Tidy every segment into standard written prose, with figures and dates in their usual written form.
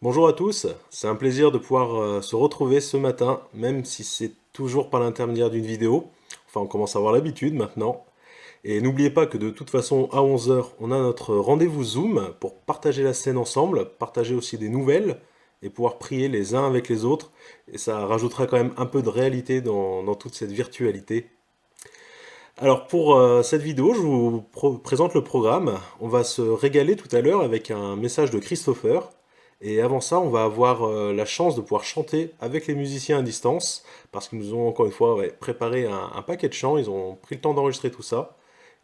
Bonjour à tous, c'est un plaisir de pouvoir se retrouver ce matin, même si c'est toujours par l'intermédiaire d'une vidéo. Enfin, on commence à avoir l'habitude maintenant. Et n'oubliez pas que de toute façon, à 11 heures, on a notre rendez-vous Zoom pour partager la scène ensemble, partager aussi des nouvelles et pouvoir prier les uns avec les autres. Et ça rajoutera quand même un peu de réalité dans toute cette virtualité. Alors pour cette vidéo, je vous présente le programme. On va se régaler tout à l'heure avec un message de Christopher. Et avant ça, on va avoir la chance de pouvoir chanter avec les musiciens à distance, parce qu'ils nous ont encore une fois préparé un paquet de chants, ils ont pris le temps d'enregistrer tout ça.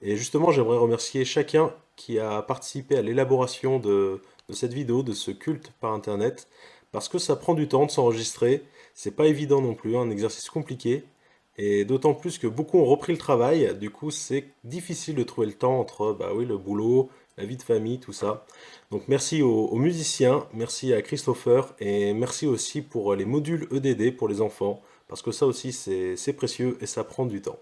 Et justement, j'aimerais remercier chacun qui a participé à l'élaboration de cette vidéo, de ce culte par Internet, parce que ça prend du temps de s'enregistrer, c'est pas évident non plus, un exercice compliqué, et d'autant plus que beaucoup ont repris le travail, du coup c'est difficile de trouver le temps entre bah oui, le boulot, la vie de famille, tout ça. Donc merci aux musiciens, merci à Christopher et merci aussi pour les modules EDD pour les enfants, parce que ça aussi c'est précieux et ça prend du temps.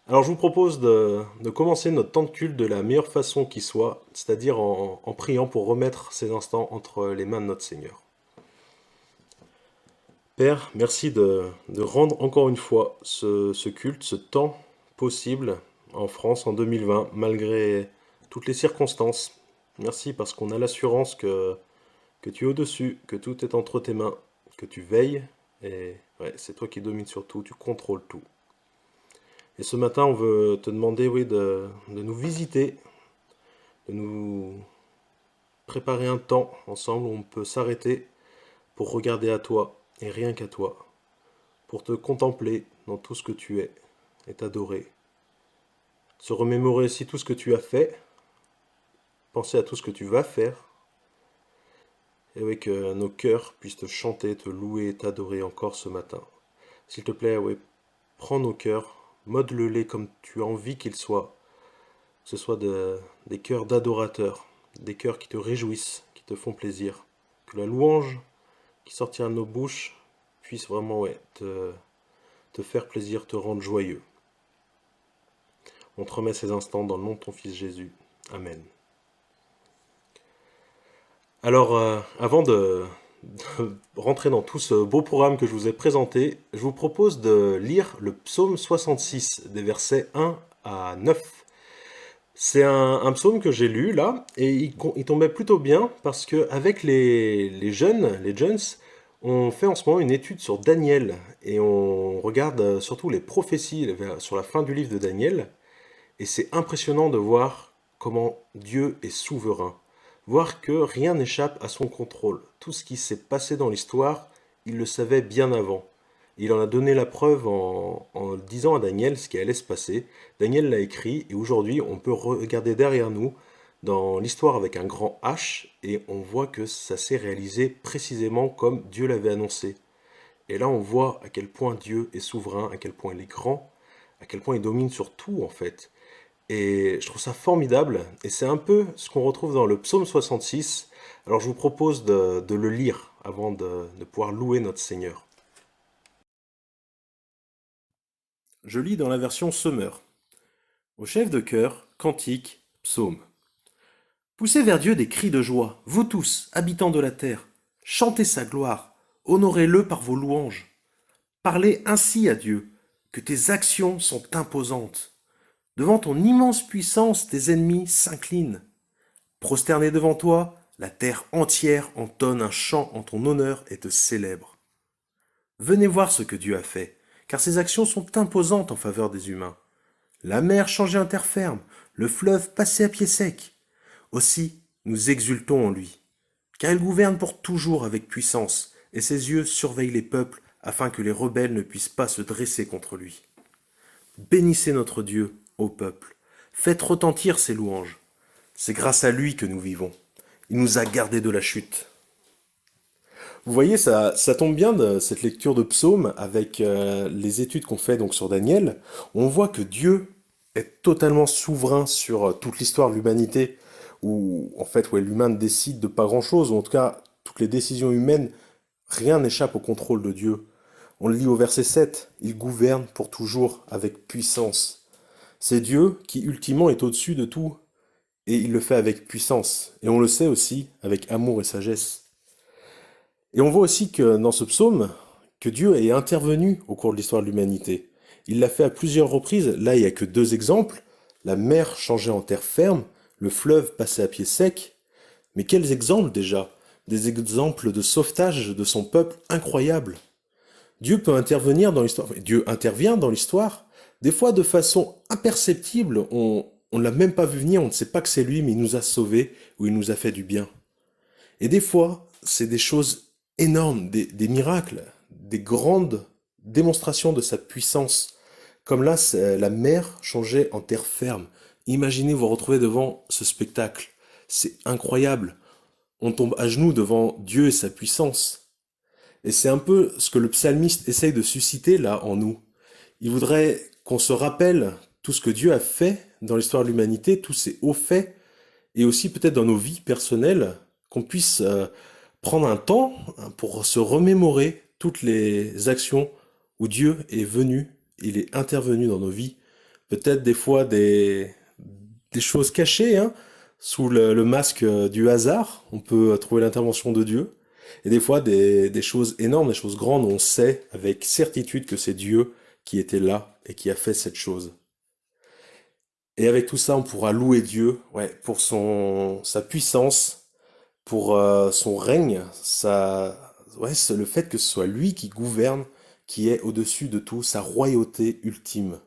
Alors je vous propose de commencer notre temps de culte de la meilleure façon qui soit, c'est-à-dire en priant pour remettre ces instants entre les mains de notre Seigneur. Père, merci de rendre encore une fois ce culte, ce temps possible en France en 2020, malgré toutes les circonstances. Merci parce qu'on a l'assurance que tu es au-dessus, que tout est entre tes mains, que tu veilles, et ouais, c'est toi qui domines sur tout, tu contrôles tout. Et ce matin, on veut te demander, oui, de nous visiter, de nous préparer un temps ensemble où on peut s'arrêter pour regarder à toi et rien qu'à toi, pour te contempler dans tout ce que tu es et t'adorer. Se remémorer aussi tout ce que tu as fait, penser à tout ce que tu vas faire, et oui, que nos cœurs puissent te chanter, te louer et t'adorer encore ce matin. S'il te plaît, oui, prends nos cœurs, modèle-les comme tu as envie qu'ils soient, que ce soit des cœurs d'adorateurs, des cœurs qui te réjouissent, qui te font plaisir, que la louange qui sortira de nos bouches puisse vraiment ouais, te faire plaisir, te rendre joyeux. On te remet ces instants dans le nom de ton Fils Jésus. Amen. Alors, avant de rentrer dans tout ce beau programme que je vous ai présenté, je vous propose de lire le psaume 66, des versets 1 à 9. C'est un psaume que j'ai lu là, et il tombait plutôt bien parce que avec les jeunes, on fait en ce moment une étude sur Daniel et on regarde surtout les prophéties sur la fin du livre de Daniel. Et c'est impressionnant de voir comment Dieu est souverain, voir que rien n'échappe à son contrôle. Tout ce qui s'est passé dans l'histoire, il le savait bien avant. Il en a donné la preuve en disant à Daniel ce qui allait se passer. Daniel l'a écrit et aujourd'hui on peut regarder derrière nous dans l'histoire avec un grand H et on voit que ça s'est réalisé précisément comme Dieu l'avait annoncé. Et là on voit à quel point Dieu est souverain, à quel point il est grand, à quel point il domine sur tout en fait. Et je trouve ça formidable, et c'est un peu ce qu'on retrouve dans le psaume 66. Alors je vous propose de le lire avant de pouvoir louer notre Seigneur. Je lis dans la version Semeur. Au chef de chœur, cantique, psaume. Poussez vers Dieu des cris de joie, vous tous, habitants de la terre. Chantez sa gloire, honorez-le par vos louanges. Parlez ainsi à Dieu, que tes actions sont imposantes. Devant ton immense puissance, tes ennemis s'inclinent. Prosternés devant toi, la terre entière entonne un chant en ton honneur et te célèbre. Venez voir ce que Dieu a fait, car ses actions sont imposantes en faveur des humains. La mer changée en terre ferme, le fleuve passé à pied sec. Aussi, nous exultons en lui, car il gouverne pour toujours avec puissance, et ses yeux surveillent les peuples afin que les rebelles ne puissent pas se dresser contre lui. Bénissez notre Dieu, ô peuple, faites retentir ses louanges. C'est grâce à lui que nous vivons. Il nous a gardés de la chute. Vous voyez, ça tombe bien de cette lecture de psaume avec les études qu'on fait donc sur Daniel. On voit que Dieu est totalement souverain sur toute l'histoire de l'humanité, où en fait ouais, l'humain ne décide de pas grand-chose, ou en tout cas toutes les décisions humaines, rien n'échappe au contrôle de Dieu. On le lit au verset 7, il gouverne pour toujours avec puissance. C'est Dieu qui ultimement est au-dessus de tout, et il le fait avec puissance, et on le sait aussi avec amour et sagesse. Et on voit aussi que dans ce psaume, que Dieu est intervenu au cours de l'histoire de l'humanité. Il l'a fait à plusieurs reprises. Là, il n'y a que deux exemples. La mer changée en terre ferme, le fleuve passé à pied sec. Mais quels exemples déjà? Des exemples de sauvetage de son peuple incroyables. Dieu peut intervenir dans l'histoire. Dieu intervient dans l'histoire, des fois de façon imperceptible. On ne l'a même pas vu venir, on ne sait pas que c'est lui, mais il nous a sauvés ou il nous a fait du bien. Et des fois, c'est des choses énormes, des miracles, des grandes démonstrations de sa puissance. Comme là, la mer changeait en terre ferme. Imaginez vous retrouver devant ce spectacle. C'est incroyable. On tombe à genoux devant Dieu et sa puissance. Et c'est un peu ce que le psalmiste essaye de susciter là en nous. Il voudrait qu'on se rappelle tout ce que Dieu a fait dans l'histoire de l'humanité, tous ses hauts faits, et aussi peut-être dans nos vies personnelles, qu'on puisse prendre un temps pour se remémorer toutes les actions où Dieu est venu, il est intervenu dans nos vies. Peut-être des fois des choses cachées, hein, sous le masque du hasard, on peut trouver l'intervention de Dieu. Et des fois des choses énormes, des choses grandes, où on sait avec certitude que c'est Dieu qui était là et qui a fait cette chose. Et avec tout ça, on pourra louer Dieu, ouais, pour sa puissance, pour son règne, ouais, c'est le fait que ce soit lui qui gouverne, qui est au-dessus de tout, sa royauté ultime.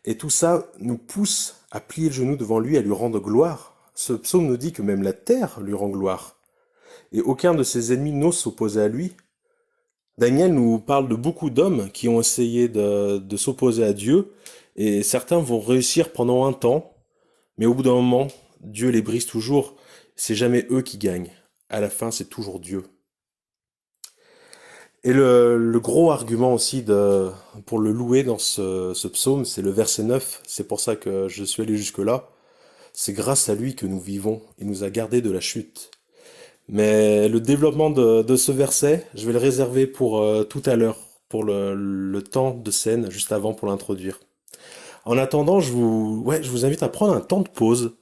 Et tout ça nous pousse à plier le genou devant lui, à lui rendre gloire. Ce psaume nous dit que même la terre lui rend gloire. Et aucun de ses ennemis n'ose s'opposer à lui. Daniel nous parle de beaucoup d'hommes qui ont essayé de s'opposer à Dieu, et certains vont réussir pendant un temps, mais au bout d'un moment, Dieu les brise toujours. C'est jamais eux qui gagnent. À la fin, c'est toujours Dieu. Et le gros argument aussi pour le louer dans ce psaume, c'est le verset 9. C'est pour ça que je suis allé jusque-là. C'est grâce à lui que nous vivons. Il nous a gardés de la chute. Mais le développement de ce verset, je vais le réserver pour tout à l'heure, pour le temps de scène, juste avant pour l'introduire. En attendant, ouais, je vous invite à prendre un temps de pause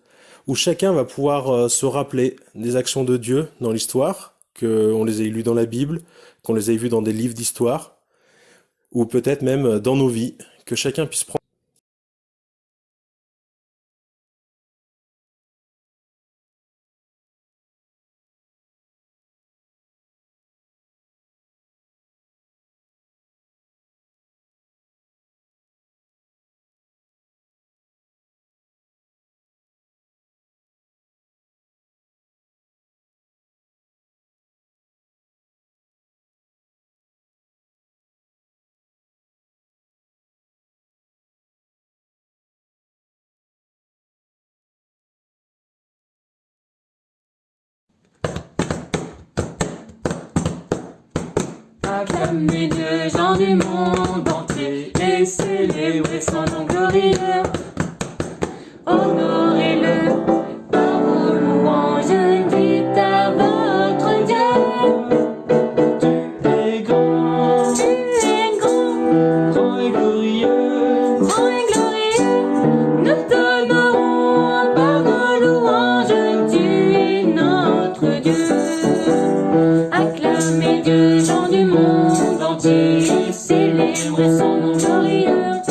où chacun va pouvoir se rappeler des actions de Dieu dans l'histoire, qu'on les ait lues dans la Bible, qu'on les ait vues dans des livres d'histoire, ou peut-être même dans nos vies, que chacun puisse prendre. Acclamez Dieu, gens du monde entier, et célébrez son nom glorieux. Honorez-le par vos louanges, dites à votre Dieu. Tu es grand, grand et glorieux, nous t'honorons par nos louanges, tu es notre Dieu. Acclamez Dieu, gens du monde entier, célébrez son nom glorieux.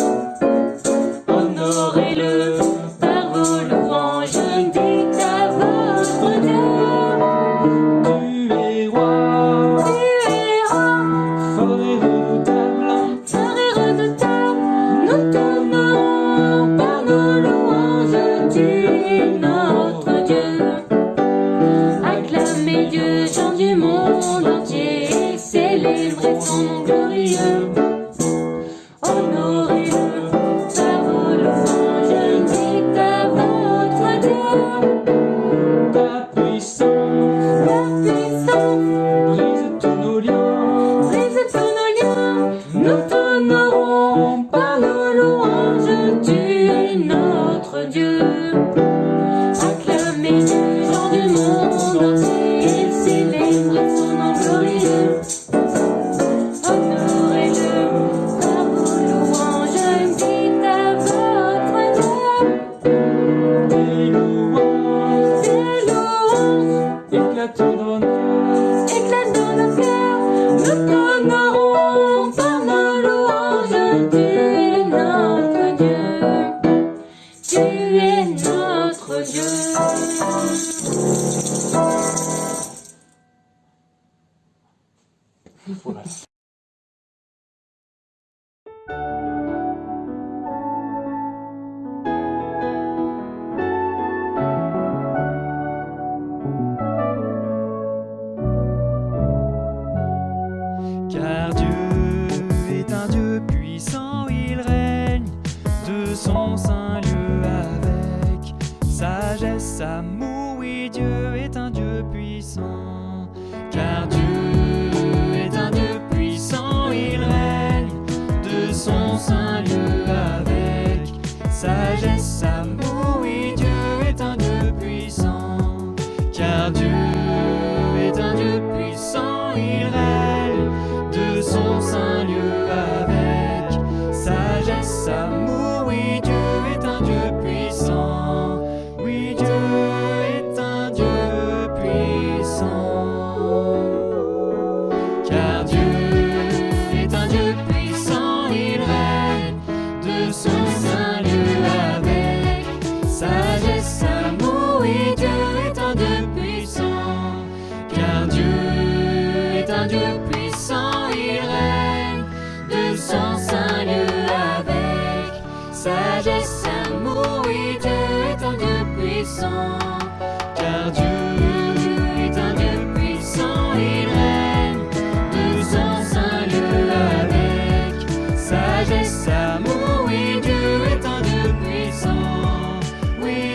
Honorez-le par vos louanges, dites à votre Dieu. Tu es roi, fort et redoutable, nous t'honorons par nos louanges, tu es notre Dieu. Acclamez Dieu, gens du monde entier, célébrez son nom glorieux. Honorez-le par vos louanges, dites à votre Dieu. Ta puissance, brise tous nos liens, nous t'honorons par nos louanges, tu es notre Dieu. Acclamez Dieu, gens du monde entier, célébrez son nom glorieux. Honorez-le par vos louanges, dites à votre Dieu. Tes louanges éclatent d'honneur, tu es notre Dieu. Voilà. Car Dieu est un Dieu puissant, il règne de son saint lieu avec sagesse, amour. Oui, Dieu est un Dieu puissant. Car Dieu est un Dieu puissant, il règne de son saint lieu avec sagesse, amour. Oui, Dieu est un Dieu puissant. Car Dieu est un Dieu puissant, il règne de son saint lieu avec sagesse, amour. Oui, Dieu est un Dieu puissant. Oui, Dieu est un Dieu puissant. Car Dieu est un Dieu puissant, il règne de son saint lieu avec sagesse, amour. Oui, Dieu est un Dieu puissant. Car Dieu est un Dieu puissant, il règne de son saint lieu avec sagesse, amour. Oui, Dieu est un Dieu puissant. Car Dieu est un Dieu puissant, il règne de son saint lieu avec sagesse, amour. Oui, Dieu est un Dieu puissant. Oui,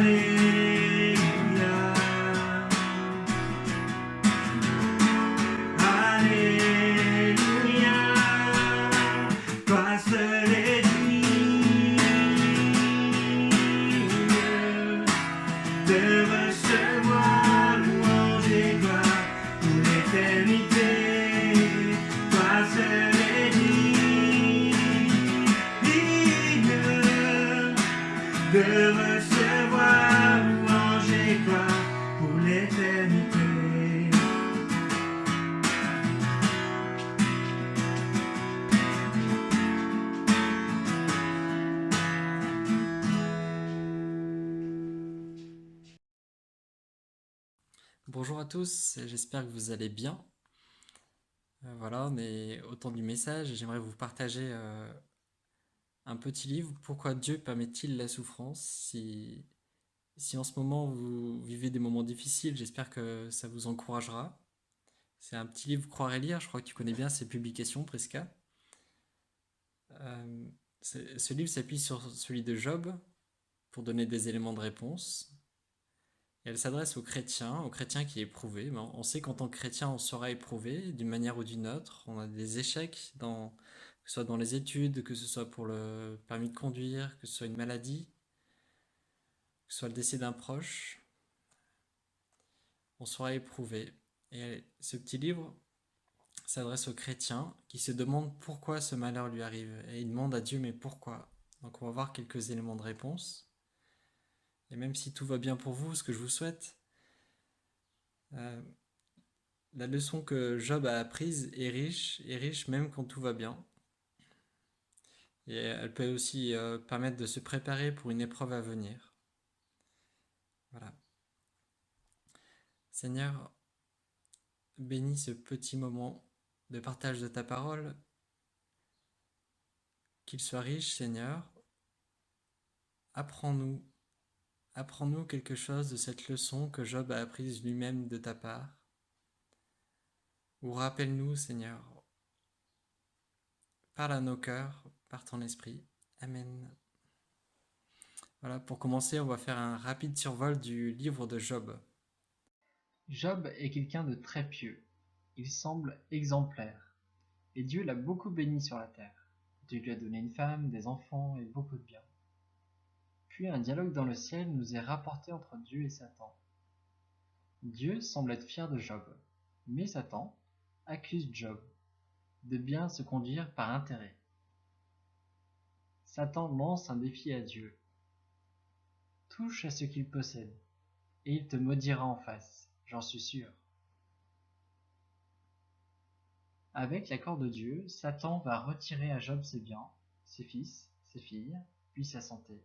Alléluia. Alléluia. Toi seul est digne de recevoir louange et gloire pour l'éternité. Toi seul est digne de recevoir louange et gloire pour l'éternité. Bonjour à tous, j'espère que vous allez bien. Voilà, on est au temps du message et j'aimerais vous partager un petit livre. Pourquoi Dieu permet-il la souffrance? Si en ce moment vous vivez des moments difficiles, j'espère que ça vous encouragera. C'est un petit livre Croire et lire, je crois que tu connais bien ses publications, Prisca. Ce livre s'appuie sur celui de Job pour donner des éléments de réponse. Et elle s'adresse aux chrétiens qui est éprouvé. Ben, on sait qu'en tant que chrétien, on sera éprouvé d'une manière ou d'une autre. On a des échecs, que ce soit dans les études, que ce soit pour le permis de conduire, que ce soit une maladie, que ce soit le décès d'un proche. On sera éprouvé. Et ce petit livre s'adresse aux chrétiens qui se demandent pourquoi ce malheur lui arrive. Et ils demandent à Dieu, mais pourquoi? Donc on va voir quelques éléments de réponse. Et même si tout va bien pour vous, ce que je vous souhaite, la leçon que Job a apprise est riche même quand tout va bien. Et elle peut aussi permettre de se préparer pour une épreuve à venir. Voilà. Seigneur, bénis ce petit moment de partage de ta parole. Qu'il soit riche, Seigneur. Apprends-nous quelque chose de cette leçon que Job a apprise lui-même de ta part. Ou rappelle-nous, Seigneur. Parle à nos cœurs par ton esprit. Amen. Voilà, pour commencer, on va faire un rapide survol du livre de Job. Job est quelqu'un de très pieux. Il semble exemplaire. Et Dieu l'a beaucoup béni sur la terre. Dieu lui a donné une femme, des enfants et beaucoup de biens. Puis un dialogue dans le ciel nous est rapporté entre Dieu et Satan. Dieu semble être fier de Job, mais Satan accuse Job de bien se conduire par intérêt. Satan lance un défi à Dieu. Touche à ce qu'il possède, et il te maudira en face, j'en suis sûr. Avec l'accord de Dieu, Satan va retirer à Job ses biens, ses fils, ses filles, puis sa santé.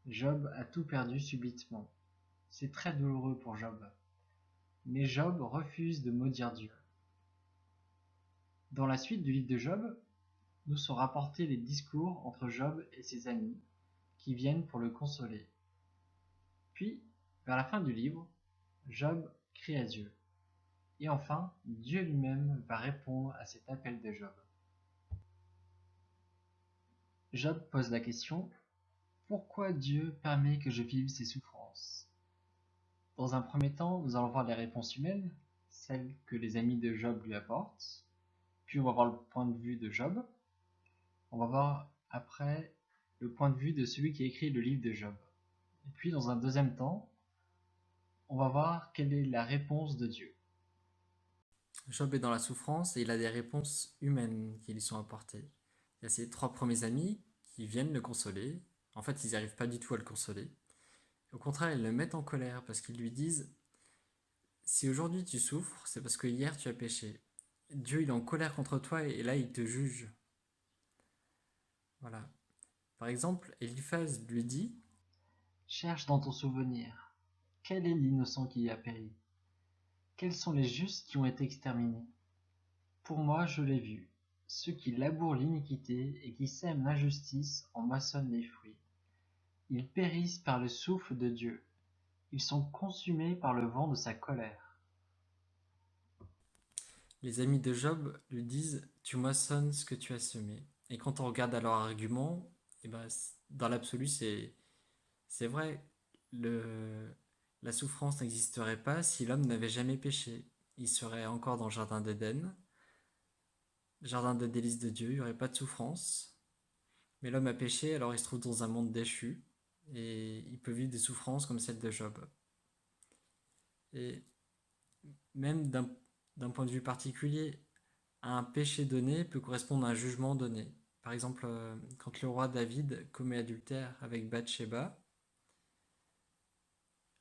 Job a tout perdu subitement. C'est très douloureux pour Job. Mais Job refuse de maudire Dieu. Dans la suite du livre de Job, nous sont rapportés les discours entre Job et ses amis qui viennent pour le consoler. Puis, vers la fin du livre, Job crie à Dieu. Et enfin, Dieu lui-même va répondre à cet appel de Job. Job pose la question: pourquoi Dieu permet que je vive ces souffrances? Dans un premier temps, nous allons voir les réponses humaines, celles que les amis de Job lui apportent. Puis on va voir le point de vue de Job. On va voir après le point de vue de celui qui a écrit le livre de Job. Et puis dans un deuxième temps, on va voir quelle est la réponse de Dieu. Job est dans la souffrance et il a des réponses humaines qui lui sont apportées. Il y a ses 3 premiers amis qui viennent le consoler. En fait, ils n'arrivent pas du tout à le consoler. Au contraire, ils le mettent en colère parce qu'ils lui disent: si aujourd'hui tu souffres, c'est parce que hier tu as péché. Dieu, il est en colère contre toi et là, il te juge. Voilà. Par exemple, Eliphaz lui dit: Cherche dans ton souvenir. Quel est l'innocent qui a péri? Quels sont les justes qui ont été exterminés? Pour moi, je l'ai vu. Ceux qui labourent l'iniquité et qui sèment l'injustice en moissonnent les fruits. Ils périssent par le souffle de Dieu. Ils sont consumés par le vent de sa colère. Les amis de Job lui disent: tu moissonnes ce que tu as semé. Et quand on regarde à leur argument, eh ben, dans l'absolu, c'est vrai. la souffrance n'existerait pas si l'homme n'avait jamais péché. Il serait encore dans le jardin d'Éden, jardin des délices de Dieu, il n'y aurait pas de souffrance. Mais l'homme a péché, alors il se trouve dans un monde déchu, et il peut vivre des souffrances comme celle de Job. Et même d'un point de vue particulier, un péché donné peut correspondre à un jugement donné. Par exemple, quand le roi David commet adultère avec Bathsheba,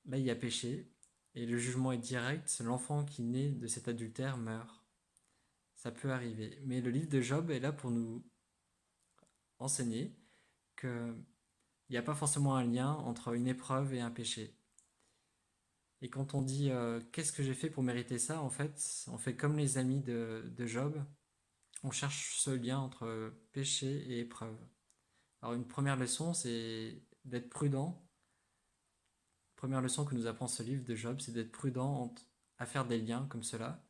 là il a péché, et le jugement est direct, l'enfant qui naît de cet adultère meurt. Ça peut arriver. Mais le livre de Job est là pour nous enseigner qu'il n'y a pas forcément un lien entre une épreuve et un péché. Et quand on dit qu'est-ce que j'ai fait pour mériter ça, en fait, on fait comme les amis de Job, on cherche ce lien entre péché et épreuve. Alors une première leçon, c'est d'être prudent. Première leçon que nous apprend ce livre de Job, c'est d'être prudent à faire des liens comme cela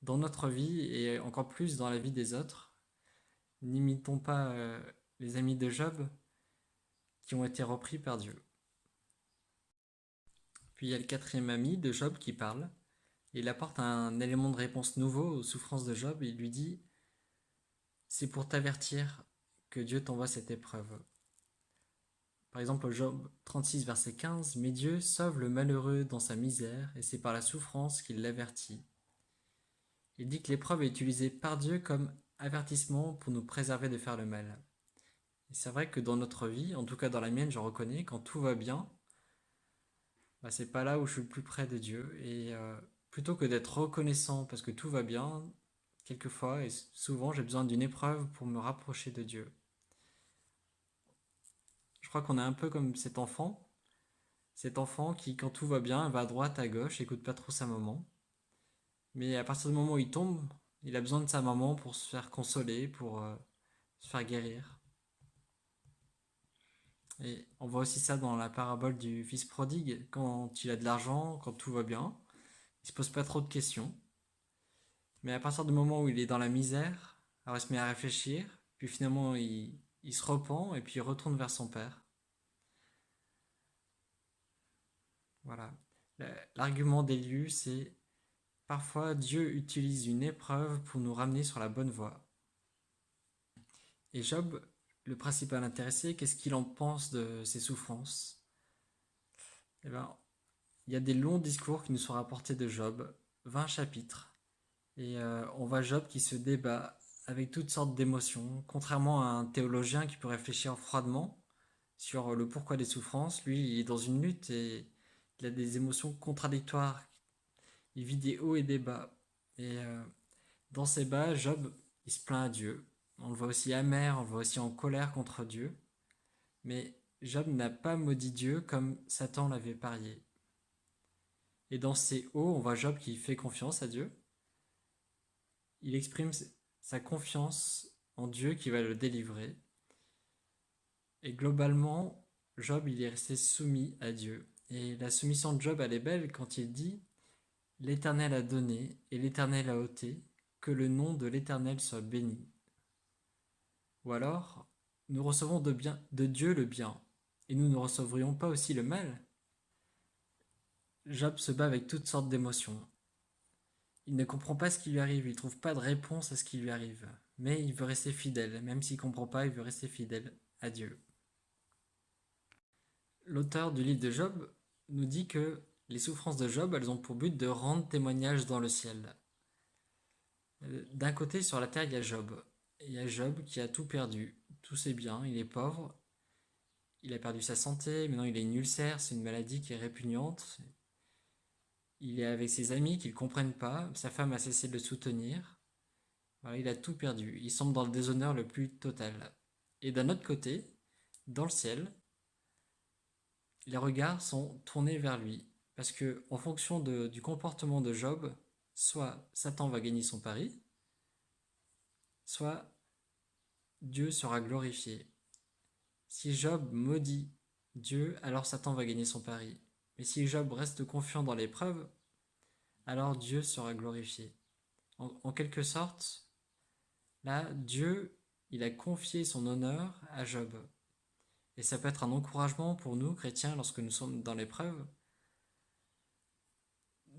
dans notre vie et encore plus dans la vie des autres. N'imitons pas les amis de Job qui ont été repris par Dieu. Puis il y a le quatrième ami de Job qui parle. Il apporte un élément de réponse nouveau aux souffrances de Job et il lui dit « C'est pour t'avertir que Dieu t'envoie cette épreuve. » Par exemple, Job 36, verset 15, « Mais Dieu sauve le malheureux dans sa misère et c'est par la souffrance qu'il l'avertit. » Il dit que l'épreuve est utilisée par Dieu comme avertissement pour nous préserver de faire le mal. Et c'est vrai que dans notre vie, en tout cas dans la mienne, je reconnais, quand tout va bien, c'est pas là où je suis le plus près de Dieu. Et plutôt que d'être reconnaissant parce que tout va bien, quelquefois et souvent j'ai besoin d'une épreuve pour me rapprocher de Dieu. Je crois qu'on est un peu comme cet enfant qui, quand tout va bien, va à droite, à gauche, écoute pas trop sa maman. Mais à partir du moment où il tombe, il a besoin de sa maman pour se faire consoler, pour se faire guérir. Et on voit aussi ça dans la parabole du fils prodigue. Quand il a de l'argent, quand tout va bien, il se pose pas trop de questions. Mais à partir du moment où il est dans la misère, alors il se met à réfléchir, puis finalement il se repent et puis il retourne vers son père. Voilà. L'argument d'Éliu, c'est parfois Dieu utilise une épreuve pour nous ramener sur la bonne voie. Et Job, le principal intéressé, qu'est-ce qu'il en pense de ses souffrances? Eh bien, il y a des longs discours qui nous sont rapportés de Job, 20 chapitres. Et on voit Job qui se débat avec toutes sortes d'émotions, contrairement à un théologien qui peut réfléchir froidement sur le pourquoi des souffrances. Lui, il est dans une lutte et il a des émotions contradictoires. Il vit des hauts et des bas. Et dans ces bas, Job, il se plaint à Dieu. On le voit aussi amer, on le voit aussi en colère contre Dieu. Mais Job n'a pas maudit Dieu comme Satan l'avait parié. Et dans ces hauts, on voit Job qui fait confiance à Dieu. Il exprime sa confiance en Dieu qui va le délivrer. Et globalement, Job, il est resté soumis à Dieu. Et la soumission de Job, elle est belle quand il dit « L'Éternel a donné et l'Éternel a ôté, que le nom de l'Éternel soit béni. » Ou alors, nous recevons de Dieu le bien, et nous ne recevrions pas aussi le mal? Job se bat avec toutes sortes d'émotions. Il ne comprend pas ce qui lui arrive, il ne trouve pas de réponse à ce qui lui arrive. Mais il veut rester fidèle, même s'il ne comprend pas, il veut rester fidèle à Dieu. L'auteur du livre de Job nous dit que les souffrances de Job, elles ont pour but de rendre témoignage dans le ciel. D'un côté, sur la terre, il y a Job. Il y a Job qui a tout perdu, tous ses biens, il est pauvre, il a perdu sa santé, maintenant il a une ulcère, c'est une maladie qui est répugnante. Il est avec ses amis qui ne le comprennent pas, sa femme a cessé de le soutenir. Voilà, il a tout perdu, il semble dans le déshonneur le plus total. Et d'un autre côté, dans le ciel, les regards sont tournés vers lui. Parce que, en fonction du comportement de Job, soit Satan va gagner son pari, soit Dieu sera glorifié. Si Job maudit Dieu, alors Satan va gagner son pari. Mais si Job reste confiant dans l'épreuve, alors Dieu sera glorifié. En quelque sorte, là, Dieu, il a confié son honneur à Job. Et ça peut être un encouragement pour nous, chrétiens, lorsque nous sommes dans l'épreuve.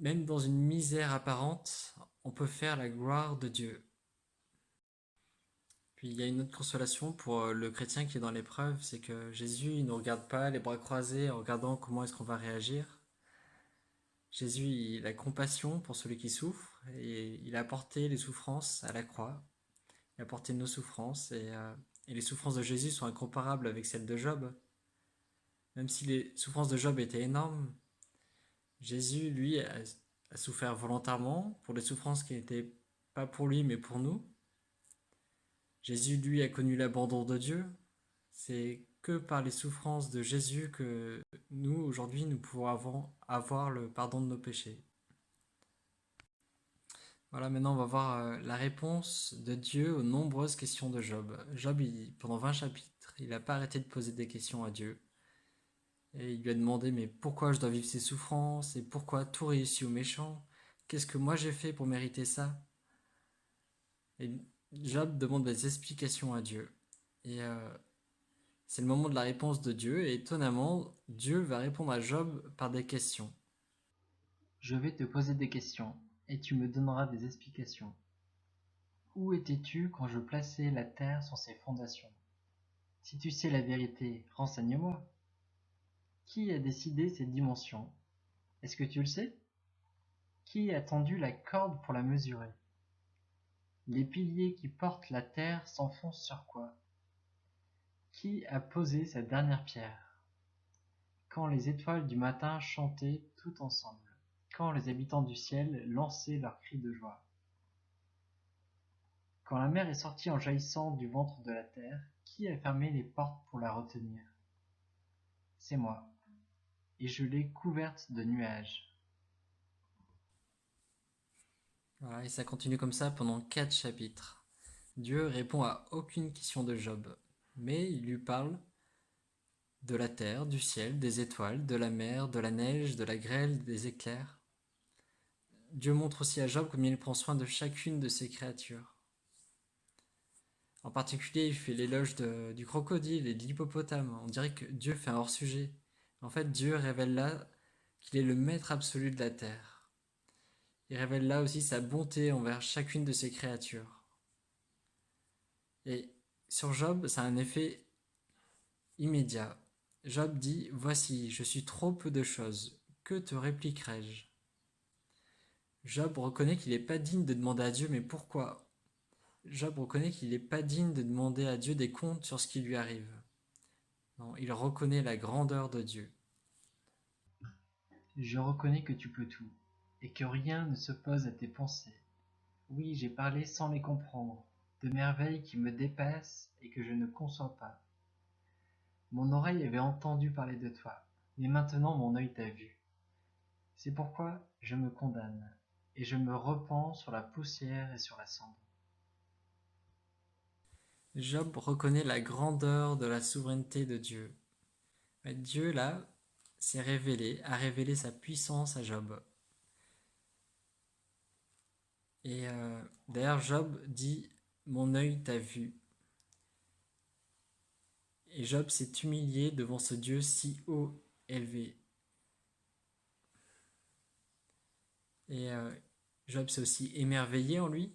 Même dans une misère apparente, on peut faire la gloire de Dieu. Puis il y a une autre consolation pour le chrétien qui est dans l'épreuve, c'est que Jésus, il ne nous regarde pas les bras croisés en regardant comment est-ce qu'on va réagir. Jésus, il a compassion pour celui qui souffre et il a porté les souffrances à la croix. Il a porté nos souffrances et les souffrances de Jésus sont incomparables avec celles de Job. Même si les souffrances de Job étaient énormes, Jésus, lui, a souffert volontairement pour des souffrances qui n'étaient pas pour lui mais pour nous. Jésus, lui, a connu l'abandon de Dieu. C'est que par les souffrances de Jésus que nous, aujourd'hui, nous pouvons avoir le pardon de nos péchés. Voilà, maintenant on va voir la réponse de Dieu aux nombreuses questions de Job. Job, pendant 20 chapitres, il n'a pas arrêté de poser des questions à Dieu. Et il lui a demandé, mais pourquoi je dois vivre ces souffrances? Et pourquoi tout réussit aux méchants? Qu'est-ce que moi j'ai fait pour mériter ça? Et Job demande des explications à Dieu. Et c'est le moment de la réponse de Dieu. Et étonnamment, Dieu va répondre à Job par des questions. Je vais te poser des questions, et tu me donneras des explications. Où étais-tu quand je plaçais la terre sur ses fondations? Si tu sais la vérité, renseigne-moi. Qui a décidé ces dimensions? Est-ce que tu le sais? Qui a tendu la corde pour la mesurer? Les piliers qui portent la terre s'enfoncent sur quoi? Qui a posé sa dernière pierre? Quand les étoiles du matin chantaient tout ensemble, quand les habitants du ciel lançaient leurs cris de joie. Quand la mer est sortie en jaillissant du ventre de la terre, qui a fermé les portes pour la retenir? C'est moi, et je l'ai couverte de nuages. Voilà, et ça continue comme ça pendant 4 chapitres. Dieu répond à aucune question de Job, mais il lui parle de la terre, du ciel, des étoiles, de la mer, de la neige, de la grêle, des éclairs. Dieu montre aussi à Job combien il prend soin de chacune de ses créatures. En particulier, il fait l'éloge du crocodile et de l'hippopotame. On dirait que Dieu fait un hors-sujet. En fait, Dieu révèle là qu'il est le maître absolu de la terre. Il révèle là aussi sa bonté envers chacune de ses créatures. Et sur Job, ça a un effet immédiat. Job dit, « Voici, je suis trop peu de choses. Que te répliquerai-je » Job reconnaît qu'il n'est pas digne de demander à Dieu, mais pourquoi? Job reconnaît qu'il n'est pas digne de demander à Dieu des comptes sur ce qui lui arrive. Non, il reconnaît la grandeur de Dieu. Je reconnais que tu peux tout, et que rien ne s'oppose à tes pensées. Oui, j'ai parlé sans les comprendre, de merveilles qui me dépassent et que je ne conçois pas. Mon oreille avait entendu parler de toi, mais maintenant mon œil t'a vu. C'est pourquoi je me condamne, et je me repens sur la poussière et sur la cendre. Job reconnaît la grandeur de la souveraineté de Dieu. Mais Dieu, là, a révélé sa puissance à Job. Et d'ailleurs, Job dit, « Mon œil t'a vu ». Et Job s'est humilié devant ce Dieu si haut élevé. Et Job s'est aussi émerveillé en lui.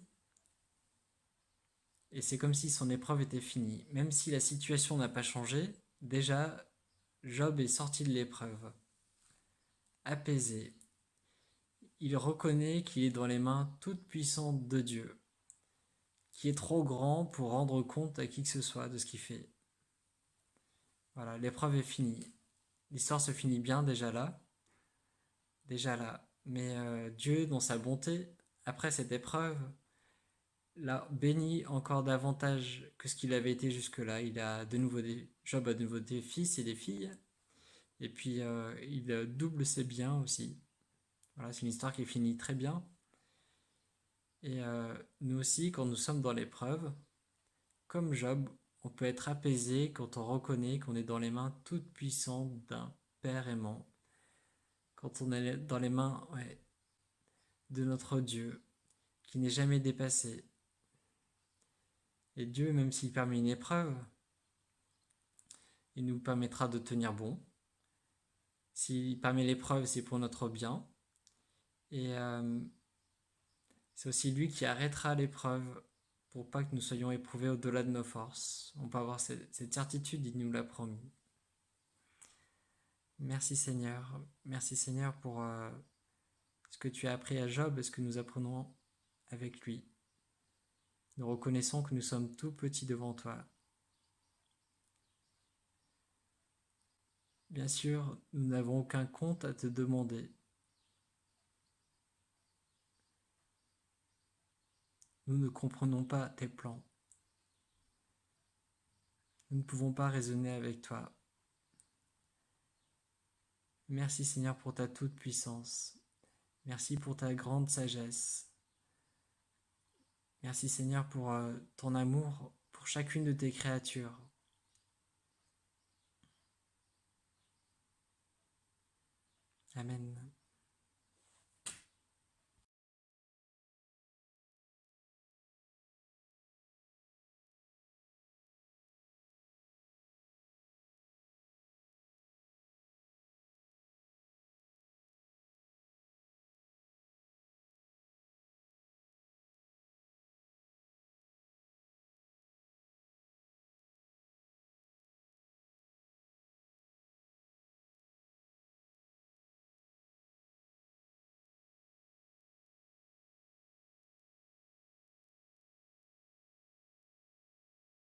Et c'est comme si son épreuve était finie. Même si la situation n'a pas changé, déjà, Job est sorti de l'épreuve, apaisé. Il reconnaît qu'il est dans les mains toutes puissantes de Dieu, qui est trop grand pour rendre compte à qui que ce soit de ce qu'il fait. Voilà, l'épreuve est finie. L'histoire se finit bien déjà là. Mais Dieu, dans sa bonté, après cette épreuve, l'a béni encore davantage que ce qu'il avait été jusque-là. Job a de nouveau des fils et des filles. Et puis, il double ses biens aussi. Voilà, c'est une histoire qui finit très bien. Et nous aussi, quand nous sommes dans l'épreuve, comme Job, on peut être apaisé quand on reconnaît qu'on est dans les mains toutes puissantes d'un Père aimant. Quand on est dans les mains de notre Dieu, qui n'est jamais dépassé. Et Dieu, même s'il permet une épreuve, il nous permettra de tenir bon. S'il permet l'épreuve, c'est pour notre bien. Et c'est aussi lui qui arrêtera l'épreuve pour pas que nous soyons éprouvés au-delà de nos forces. On peut avoir cette certitude, il nous l'a promis. Merci Seigneur. Merci Seigneur pour ce que tu as appris à Job et ce que nous apprenons avec lui. Nous reconnaissons que nous sommes tout petits devant toi. Bien sûr, nous n'avons aucun compte à te demander. Nous ne comprenons pas tes plans. Nous ne pouvons pas raisonner avec toi. Merci Seigneur pour ta toute-puissance. Merci pour ta grande sagesse. Merci Seigneur pour ton amour pour chacune de tes créatures. Amen.